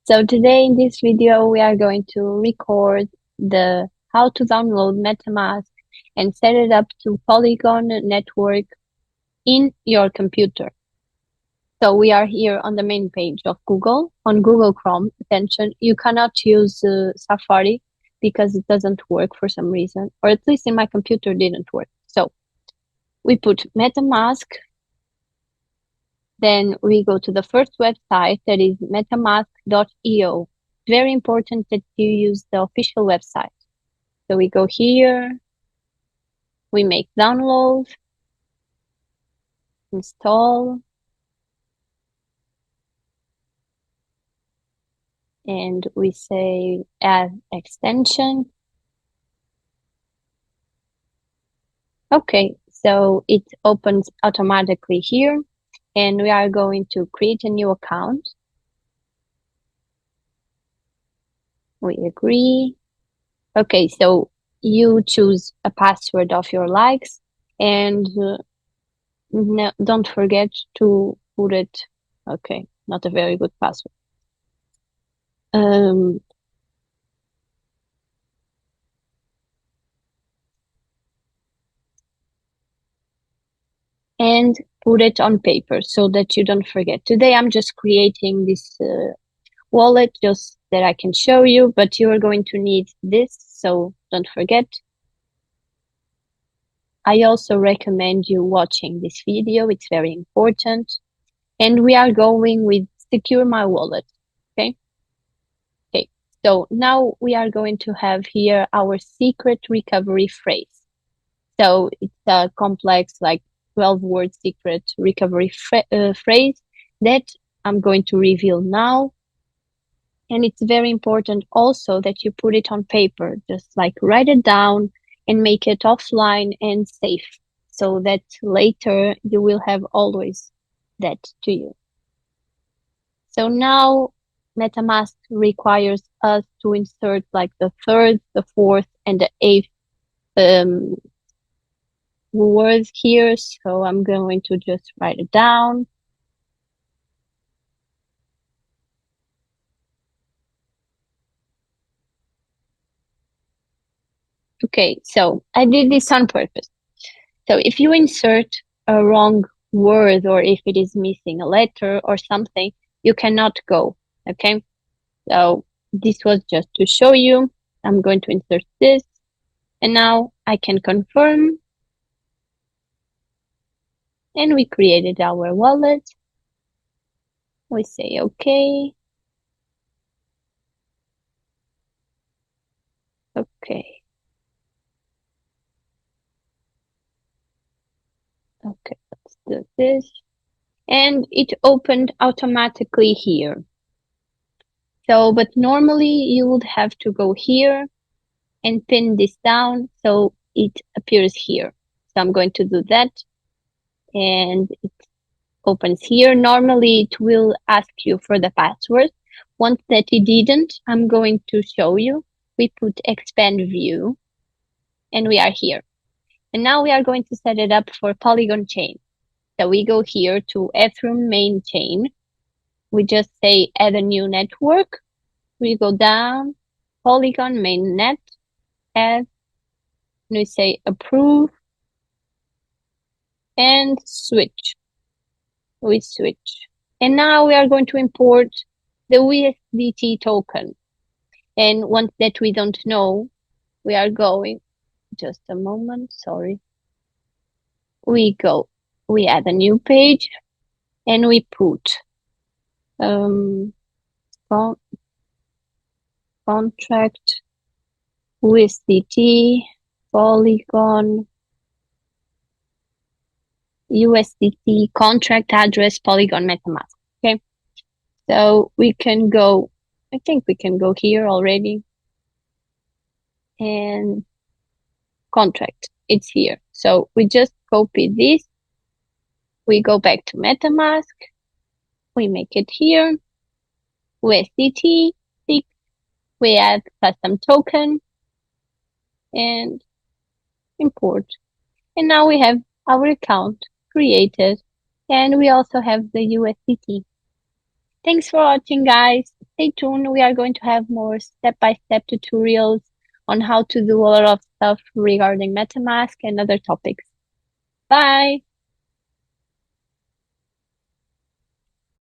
So today in this video, we are going to record the how to download Metamask and set it up to Polygon network in your computer. So we are here on the main page of Google, on Google Chrome. Attention, you cannot use Safari because it doesn't work for some reason, or at least in my computer didn't work. So we put Metamask. Then we go to the first website, that is metamask.io. Very important that you use the official website. So we go here, we make download, install, and we say add extension. Okay, so it opens automatically here, and we are going to create a new account. We agree. Okay, so you choose a password of your likes, and no, don't forget to put it. Okay, not a very good password. And put it on paper so that you don't forget. Today I'm just creating this wallet just that I can show you, but you are going to need this, so don't forget. I also recommend you watching this video. It's very important. And we are going with secure my wallet. Okay. Okay. So now we are going to have here our secret recovery phrase. So it's a complex, like 12-word secret recovery phrase that I'm going to reveal now. And it's very important also that you put it on paper, just like write it down and make it offline and safe so that later you will have always that to you. So now MetaMask requires us to insert like the third, the fourth, and the eighth words here. So I'm going to just write it down. Okay, so I did this on purpose. So if you insert a wrong word or if it is missing a letter or something, you cannot go. Okay, so this was just to show you. I'm going to insert this, and now I can confirm. And we created our wallet. We say okay. Okay. Okay, let's do this. And it opened automatically here. So, but normally you would have to go here and pin this down so it appears here. So I'm going to do that. And it opens here. Normally it will ask you for the password. Once that it didn't, I'm going to show you. We put expand view and we are here. And now we are going to set it up for Polygon chain. So we go here to Ethereum main chain. We just say add a new network. We go down, Polygon mainnet, add, and we say approve, and switch. We switch. And now we are going to import the USDT token. And once that we don't know, we are going, just a moment, sorry. We add a new page, and we put contract USDT Polygon USDT contract address Polygon MetaMask. Okay, so we can go. I think we can go here already, and contract. It's here. So we just copy this. We go back to MetaMask. We make it here. USDT. We add custom token and import. And now we have our account created, and we also have the USDT. Thanks for watching, guys. Stay tuned. We are going to have more step-by-step tutorials on how to do a lot of stuff regarding MetaMask and other topics. Bye.